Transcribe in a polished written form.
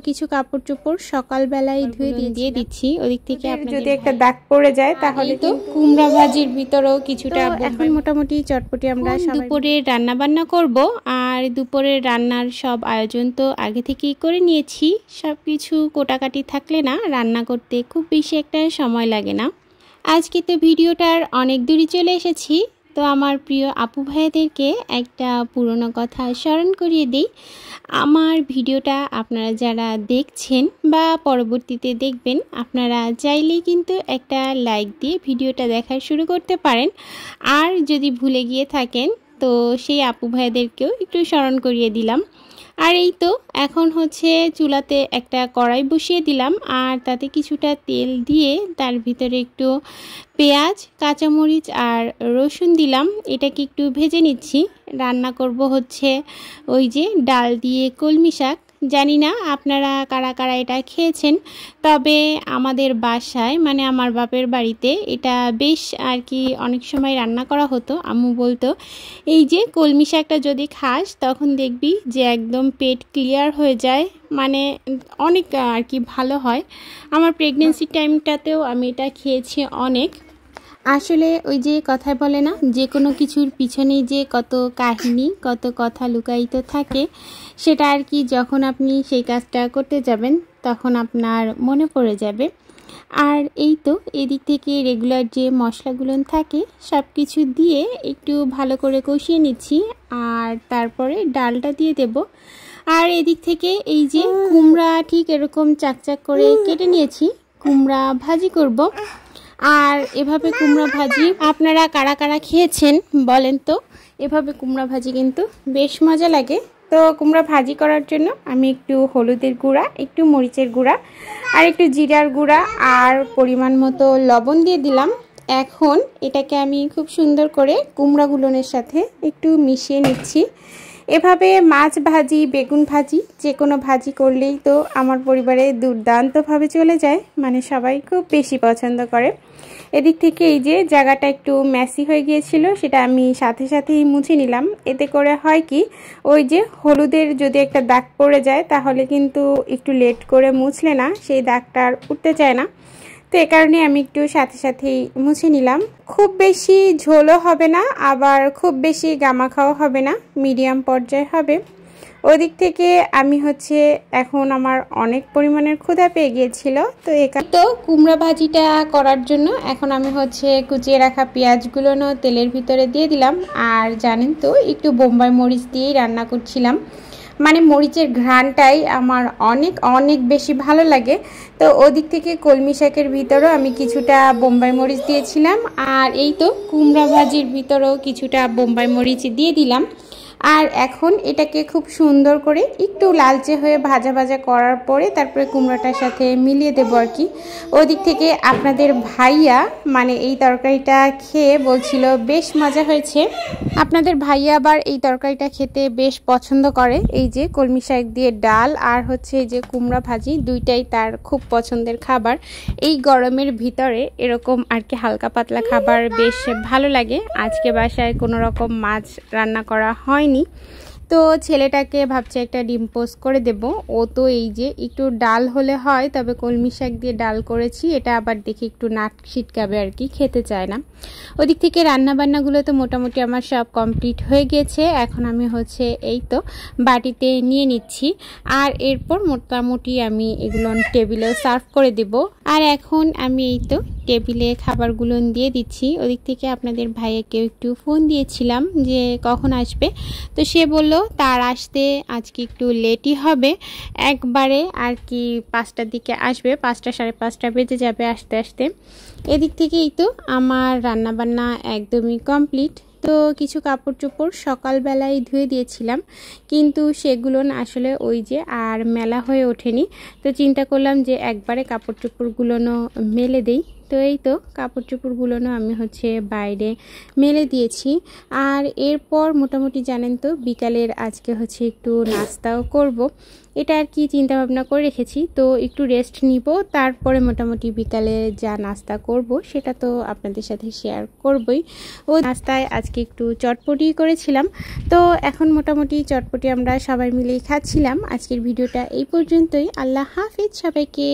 কিছু কাপড় চোপড় সকালবেলায় ধুয়ে দিয়ে দিচ্ছি। ওদিক থেকে যদি একটা দাগ পড়ে যায় তাহলে তো কুমড়া ভাজির ভিতরেও কিছুটা এখন মোটামুটি চটপটি আমরা দুপুরে রান্না বান্না করব। আর দুপুরে রান্নার সব আয়োজন তো আগে থেকেই করে নিয়েছি। সব কিছু কোটাকাটি থাকলে না রান্না করতে খুব বেশি একটা সময় লাগে না। আজকে তো ভিডিওটার অনেক দূরে চলে এসেছি। তো আমার প্রিয় আপু ভাইদেরকে একটা পুরনো কথা স্মরণ করিয়ে দিই। আমার ভিডিওটা আপনারা যারা দেখছেন বা পরবর্তীতে দেখবেন, আপনারা চাইলেই কিন্তু একটা লাইক দিয়ে ভিডিওটা দেখা শুরু করতে পারেন। আর যদি ভুলে গিয়ে থাকেন তো সেই আপু ভাইদেরকেও একটু স্মরণ করিয়ে দিলাম। আর এই তো এখন হচ্ছে চুলাতে একটা কড়াই বসিয়ে দিলাম, আর তাতে কিছুটা তেল দিয়ে তার ভিতরে একটু পেঁয়াজ, কাঁচামরিচ আর রসুন দিলাম। এটাকে একটু ভেজে নিচ্ছি। রান্না করব হচ্ছে ওই যে ডাল দিয়ে কলমি শাক। জানি না আপনারা কারা কারা এটা খেয়েছেন, তবে আমাদের বাসায় মানে আমার বাপের বাড়িতে এটা বেশ আর কি অনেক সময় রান্না করা হতো। আম্মু বলতো এই যে কলমি শাকটা যদি খাস তখন দেখবি যে একদম পেট ক্লিয়ার হয়ে যায়, মানে অনেক আর কি ভালো হয়। আমার প্রেগনেন্সি টাইমটাতেও আমি এটা খেয়েছি অনেক। আসলে ওই যে কথায় বলে না, যে কোনো কিছুর পিছনেই যে কত কাহিনী, কত কথা লুকায়িত থাকে, সেটা আর কি যখন আপনি সেই কাজটা করতে যাবেন তখন আপনার মনে পড়ে যাবে। আর এই তো এদিক থেকে রেগুলার যে মশলাগুলো থাকে সব কিছু দিয়ে একটু ভালো করে কষিয়ে নিচ্ছি, আর তারপরে ডালটা দিয়ে দেব। আর এদিক থেকে এই যে কুমড়া ঠিক এরকম চাকচাক করে কেটে নিয়েছি, কুমড়া ভাজি করব। আর এভাবে কুমড়া ভাজি আপনারা কারা কারা খেয়েছেন বলেন তো? এভাবে কুমড়া ভাজি কিন্তু বেশ মজা লাগে। তো কুমড়া ভাজি করার জন্য আমি একটু হলুদের গুঁড়া, একটু মরিচের গুঁড়া আর একটু জিরার গুঁড়া আর পরিমাণ মতো লবণ দিয়ে দিলাম। এখন এটাকে আমি খুব সুন্দর করে কুমড়াগুলোনের সাথে একটু মিশিয়ে নিচ্ছি। এভাবে মাছ ভাজি, বেগুন ভাজি, যে কোনো ভাজি করলেই তো আমার পরিবারে দুর্দান্তভাবে চলে যায়, মানে সবাই খুব বেশি পছন্দ করে। এদিক থেকে এই যে জায়গাটা একটু মেসি হয়ে গিয়েছিল, সেটা আমি সাথে সাথেই মুছে নিলাম। এতে করে হয় কি, ওই যে হলুদের যদি একটা দাগ পড়ে যায় তাহলে কিন্তু একটু লেট করে মুছলে না সেই দাগটা আর উঠতে চায় না। তো এ কারণে আমি একটু সাথে সাথেই মুছে নিলাম। খুব বেশি ঝোলও হবে না, আবার খুব বেশি গামাখাও হবে না, মিডিয়াম পর্যায়ে হবে। ওদিক থেকে আমি হচ্ছে এখন আমার অনেক পরিমাণের ক্ষুধা পেয়ে গিয়েছিল। তো কুমড়া ভাজিটা করার জন্য এখন আমি হচ্ছে কুচিয়ে রাখা পেঁয়াজগুলো তেলের ভিতরে দিয়ে দিলাম। আর জানেন তো একটু বোম্বাই মরিচ দিয়েই রান্না করছিলাম, মানে মরিচের ঘ্রাণটাই আমার অনেক অনেক বেশি ভালো লাগে। তো ওদিক থেকে কলমি শাকের ভিতরেও আমি কিছুটা বোম্বাই মরিচ দিয়েছিলাম, আর এই তো কুমড়া ভাজির ভিতরেও কিছুটা বোম্বাই মরিচ দিয়ে দিলাম। আর এখন এটাকে খুব সুন্দর করে একটু লালচে হয়ে ভাজা ভাজা করার পরে তারপরে কুমড়াটার সাথে মিলিয়ে দেবো আর কি। ওদিক থেকে আপনাদের ভাইয়া মানে এই তরকারিটা খেয়ে বলছিল বেশ মজা হয়েছে। আপনাদের ভাইয়া আবার এই তরকারিটা খেতে বেশ পছন্দ করে। এই যে কলমি শাক দিয়ে ডাল আর হচ্ছে এই যে কুমড়া ভাজি, দুইটাই তার খুব পছন্দের খাবার। এই গরমের ভিতরে এরকম আর কি হালকা পাতলা খাবার বেশ ভালো লাগে। আজকে বাসায় কোনো রকম মাছ রান্না করা হয়নি, তো ছেলেটাকে ভাবছে একটা ডিম পোস্ট করে দেব। ও তো এই যে একটু ডাল হলে হয়, তবে কলমি শাক দিয়ে ডাল করেছি, এটা আবার দেখি একটু নাক ছিটকাবে আর কি, খেতে চায় না। ওদিক থেকে রান্না বান্নাগুলো তো মোটামুটি আমার সব কমপ্লিট হয়ে গেছে। এখন আমি হচ্ছে এই তো বাটিতে নিয়ে নিচ্ছি, আর এরপর মোটামুটি আমি এগুলো টেবিলেও সার্ভ করে দেব। আর এখন আমি এই তো টেবিলে খাবারগুলো দিয়ে দিচ্ছি। ওদিক থেকে আপনাদের ভাইয়াকেও একটু ফোন দিয়েছিলাম যে কখন আসবে, তো সে বলল তার আসতে আজকে একটু লেটই হবে, একবারে আর কি 5টার দিকে আসবে, 5টা 5:30 বেজে যাবে আসতে আসতে। এদিক থেকেই তো আমার রান্নাবান্না একদমই কমপ্লিট। তো কিছু কাপড় চোপড় সকালবেলায় ধুয়ে দিয়েছিলাম, কিন্তু সেগুলো আসলে ওই যে আর মেলা হয়ে ওঠেনি। তো চিন্তা করলাম যে একবারে কাপড় চোপড়গুলো মেলে দেই, তো এই তো কাপড় চোপড়গুলো আমি বাইরে মেলে দিয়েছি। আর এরপর মোটামুটি জানেন তো বিকালের আজকে একটু নাস্তাও করব, এটা আর কি চিন্তা ভাবনা করে রেখেছি। তো একটু রেস্ট নিব, তারপরে মোটামুটি বিকালে যা নাস্তা করব সেটা তো আপনাদের সাথে শেয়ার করবই। ও নাস্তায় আজকে একটু চটপটি করেছিলাম, তো এখন মোটামুটি চটপটি আমরা সবাই মিলেই খাচ্ছিলাম। আজকের ভিডিওটা এই পর্যন্তই। আল্লাহ হাফিজ সবাইকে।